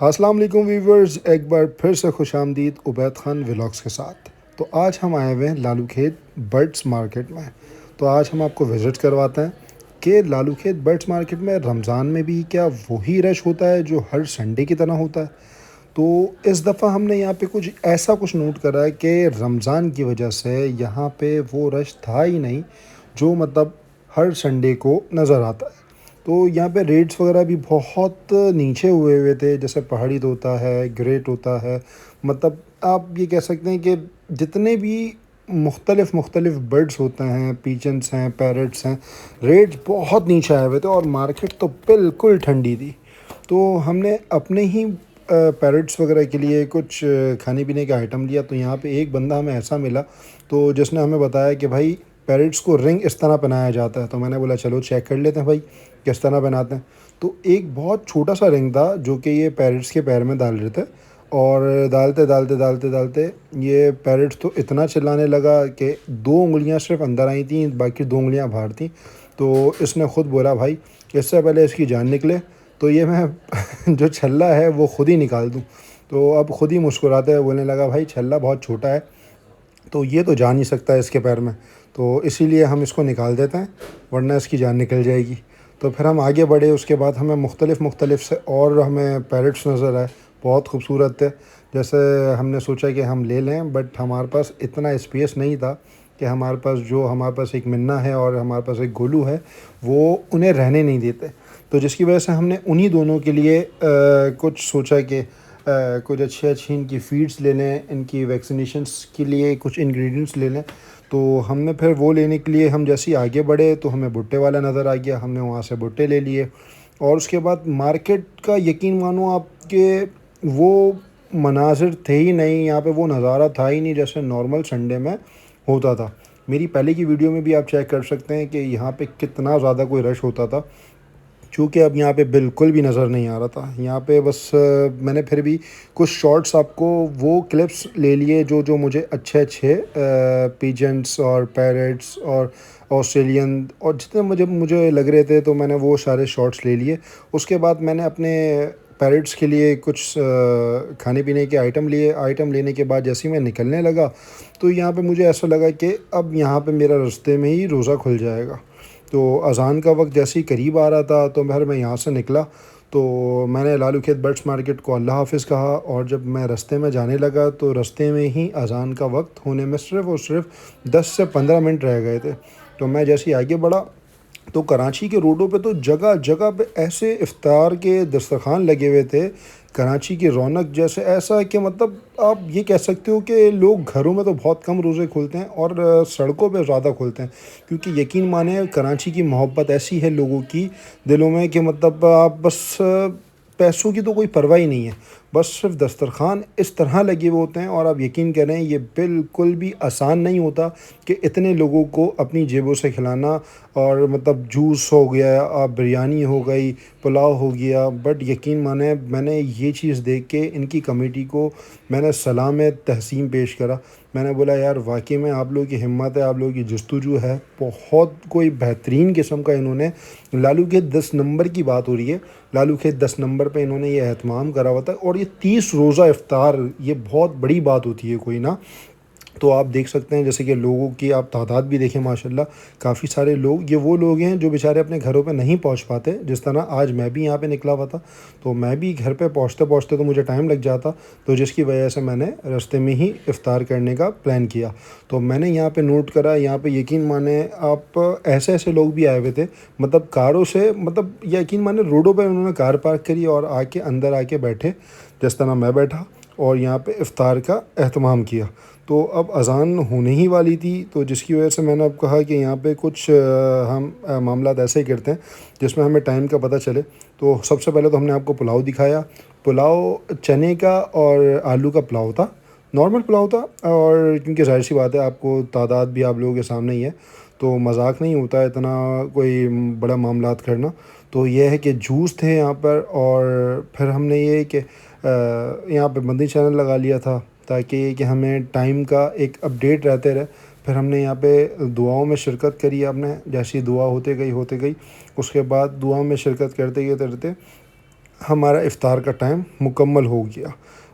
السلام علیکم ویورز، ایک بار پھر سے خوش آمدید عبید خان ولاگس کے ساتھ۔ تو آج ہم آئے ہوئے ہیں لالو کھیت برڈس مارکیٹ میں۔ تو آج ہم آپ کو وزٹ کرواتے ہیں کہ لالو کھیت برڈس مارکیٹ میں رمضان میں بھی کیا وہی رش ہوتا ہے جو ہر سنڈے کی طرح ہوتا ہے۔ تو اس دفعہ ہم نے یہاں پہ کچھ نوٹ کرا ہے کہ رمضان کی وجہ سے یہاں پہ وہ رش تھا ہی نہیں جو ہر سنڈے کو نظر آتا ہے۔ تو یہاں پہ ریٹس وغیرہ بھی بہت نیچے ہوئے تھے، جیسے پہاڑی طوطا ہے، گریٹ طوطا ہے، آپ یہ کہہ سکتے ہیں کہ جتنے بھی مختلف برڈس ہوتے ہیں، پیجنس ہیں، پیرٹس ہیں، ریٹس بہت نیچے آئے ہوئے تھے اور مارکیٹ تو بالکل ٹھنڈی تھی۔ تو ہم نے اپنے ہی پیرٹس وغیرہ کے لیے کچھ کھانے پینے کا آئٹم لیا۔ تو یہاں پہ ایک بندہ ہمیں ایسا ملا تو جس نے ہمیں بتایا کہ بھائی پیرٹس کو رنگ اس طرح پہنایا جاتا ہے۔ تو میں نے بولا چلو چیک کر لیتے ہیں بھائی کس طرح بناتے ہیں۔ تو ایک بہت چھوٹا سا رنگ تھا جو کہ یہ پیرٹس کے پیر میں ڈال رہے تھے، اور ڈالتے یہ پیرٹس تو اتنا چلانے لگا کہ 2 انگلیاں صرف اندر آئی تھیں، باقی 2 انگلیاں باہر تھیں۔ تو اس نے خود بولا بھائی اس سے پہلے اس کی جان نکلے تو یہ میں جو چھلا ہے وہ خود ہی نکال دوں۔ تو اب خود ہی مسکراتے ہوئے بولنے لگا بھائی چھلا بہت چھوٹا ہے تو یہ تو جا نہیں سکتا ہے اس کے پیر میں، تو اسی لیے ہم اس کو نکال دیتے ہیں ورنہ اس کی جان نکل جائے گی۔ تو پھر ہم آگے بڑھے، اس کے بعد ہمیں مختلف سے اور ہمیں پیرٹس نظر آئے، بہت خوبصورت تھے۔ جیسے ہم نے سوچا کہ ہم لے لیں، بٹ ہمارے پاس اتنا اسپیس نہیں تھا کہ ہمارے پاس ایک منا ہے اور ہمارے پاس ایک گولو ہے، وہ انہیں رہنے نہیں دیتے۔ تو جس کی وجہ سے ہم نے انہی دونوں کے لیے کچھ سوچا کہ کچھ اچھی ان کی فیڈس لے لیں، ان کی ویکسینیشنس کے لیے کچھ انگریڈینٹس لے لیں۔ تو ہم نے پھر وہ لینے کے لیے ہم جیسے ہی آگے بڑھے تو ہمیں بھٹے والا نظر آ گیا، ہم نے وہاں سے بھٹے لے لیے۔ اور اس کے بعد مارکیٹ کا یقین مانو آپ کہ وہ مناظر تھے ہی نہیں، یہاں پہ وہ نظارہ تھا ہی نہیں جیسے نارمل سنڈے میں ہوتا تھا۔ میری پہلے کی ویڈیو میں بھی آپ چیک کر سکتے ہیں کہ یہاں پہ کتنا زیادہ کوئی رش ہوتا تھا، چونکہ اب یہاں پہ بالکل بھی نظر نہیں آ رہا تھا۔ یہاں پہ بس میں نے پھر بھی کچھ شارٹس آپ کو وہ کلپس لے لیے جو مجھے اچھے پیجنٹس اور پیرٹس اور آسٹریلین اور جتنے مجھے لگ رہے تھے، تو میں نے وہ سارے شارٹس لے لیے۔ اس کے بعد میں نے اپنے پیرٹس کے لیے کچھ کھانے پینے کے آئٹم لینے کے بعد جیسے ہی میں نکلنے لگا تو یہاں پہ مجھے ایسا لگا کہ اب یہاں پہ میرا رستے میں ہی روزہ کھل جائے گا۔ تو اذان کا وقت جیسے ہی قریب آ رہا تھا تو میں یہاں سے نکلا تو میں نے لالو کھیت برڈس مارکیٹ کو اللہ حافظ کہا، اور جب میں رستے میں جانے لگا تو رستے میں ہی اذان کا وقت ہونے میں صرف 10 سے 15 منٹ رہ گئے تھے۔ تو میں جیسے ہی آگے بڑھا تو کراچی کے روڈوں پہ تو جگہ جگہ پہ ایسے افطار کے دسترخوان لگے ہوئے تھے، کراچی کی رونق جیسے، ایسا کہ آپ یہ کہہ سکتے ہو کہ لوگ گھروں میں تو بہت کم روزے کھولتے ہیں اور سڑکوں پہ زیادہ کھولتے ہیں، کیونکہ یقین مانیں کراچی کی محبت ایسی ہے لوگوں کی دلوں میں کہ آپ بس پیسوں کی تو کوئی پرواہ ہی نہیں ہے، بس صرف دسترخوان اس طرح لگے ہوئے ہوتے ہیں۔ اور آپ یقین کریں یہ بالکل بھی آسان نہیں ہوتا کہ اتنے لوگوں کو اپنی جیبوں سے کھلانا، اور جوس ہو گیا، بریانی ہو گئی، پلاؤ ہو گیا، بٹ یقین مانیں میں نے یہ چیز دیکھ کے ان کی کمیٹی کو میں نے سلام تحسین پیش کرا۔ میں نے بولا یار واقعی میں آپ لوگوں کی ہمت ہے، آپ لوگوں کی جستجو ہے، بہت کوئی بہترین قسم کا انہوں نے لالو کے 10 نمبر کی بات ہو رہی ہے، لالو کے 10 نمبر پہ انہوں نے یہ اہتمام کرا ہوا تھا، اور یہ 30 روزہ افطار یہ بہت بڑی بات ہوتی ہے کوئی نا۔ تو آپ دیکھ سکتے ہیں جیسے کہ لوگوں کی آپ تعداد بھی دیکھیں ماشاءاللہ، کافی سارے لوگ، یہ وہ لوگ ہیں جو بیچارے اپنے گھروں پہ نہیں پہنچ پاتے، جس طرح آج میں بھی یہاں پہ نکلا ہوا تھا تو میں بھی گھر پہ پہنچتے تو مجھے ٹائم لگ جاتا، تو جس کی وجہ سے میں نے رستے میں ہی افطار کرنے کا پلان کیا۔ تو میں نے یہاں پہ نوٹ کرا، یہاں پہ یقین مانیں آپ ایسے لوگ بھی آئے ہوئے تھے، کاروں سے یقین مانیں روڈوں پہ انہوں نے کار پارک کری اور اندر آ کے بیٹھے جس طرح میں بیٹھا، اور یہاں پہ افطار کا اہتمام کیا۔ تو اب اذان ہونے ہی والی تھی، تو جس کی وجہ سے میں نے اب کہا کہ یہاں پہ کچھ ہم معاملات ایسے ہی کرتے ہیں جس میں ہمیں ٹائم کا پتہ چلے۔ تو سب سے پہلے تو ہم نے آپ کو پلاؤ دکھایا، پلاؤ چنے کا اور آلو کا پلاؤ تھا، نارمل پلاؤ تھا، اور کیونکہ ظاہر سی بات ہے آپ کو تعداد بھی آپ لوگوں کے سامنے ہی ہے تو مذاق نہیں ہوتا اتنا کوئی بڑا معاملات کرنا۔ تو یہ ہے کہ جوس تھے یہاں پر، اور پھر ہم نے یہ کہ یہاں پہ بندی چینل لگا لیا تھا تاکہ یہ کہ ہمیں ٹائم کا ایک اپڈیٹ رہتے رہے۔ پھر ہم نے یہاں پہ دعاؤں میں شرکت کری، جیسی دعا ہوتے گئی، اس کے بعد دعاؤں میں شرکت کرتے رہتے ہمارا افطار کا ٹائم مکمل ہو گیا۔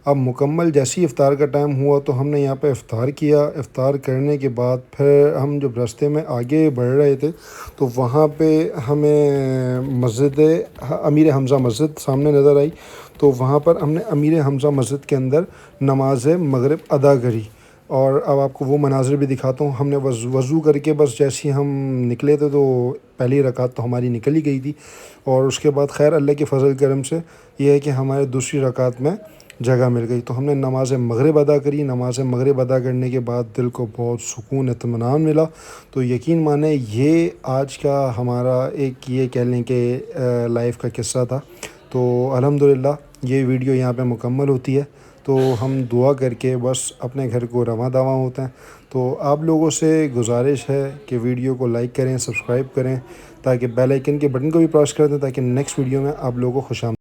اب مکمل جیسے ہی افطار کا ٹائم ہوا تو ہم نے یہاں پہ افطار کیا۔ افطار کرنے کے بعد پھر ہم جب راستے میں آگے بڑھ رہے تھے تو وہاں پہ ہمیں مسجد امیر حمزہ مسجد سامنے نظر آئی، تو وہاں پر ہم نے امیر حمزہ مسجد کے اندر نماز مغرب ادا کری۔ اور اب آپ کو وہ مناظر بھی دکھاتا ہوں۔ ہم نے وضو کر کے بس جیسے ہی ہم نکلے تھے تو پہلی رکعت تو ہماری نکل ہی گئی تھی، اور اس کے بعد خیر اللہ کے فضل کرم سے یہ ہے کہ ہمارے دوسری رکعت میں جگہ مل گئی، تو ہم نے نماز مغرب ادا کری۔ نماز مغرب ادا کرنے کے بعد دل کو بہت سکون اطمینان ملا۔ تو یقین مانیں یہ آج کا ہمارا ایک یہ کہہ لیں کہ لائف کا قصہ تھا۔ تو الحمدللہ یہ ویڈیو یہاں پہ مکمل ہوتی ہے، تو ہم دعا کر کے بس اپنے گھر کو رواں دواں ہوتے ہیں۔ تو آپ لوگوں سے گزارش ہے کہ ویڈیو کو لائک کریں، سبسکرائب کریں، تاکہ بیل آئیکن کے بٹن کو بھی پریس کر دیں تاکہ نیکسٹ ویڈیو میں آپ لوگوں کو خوش آمدید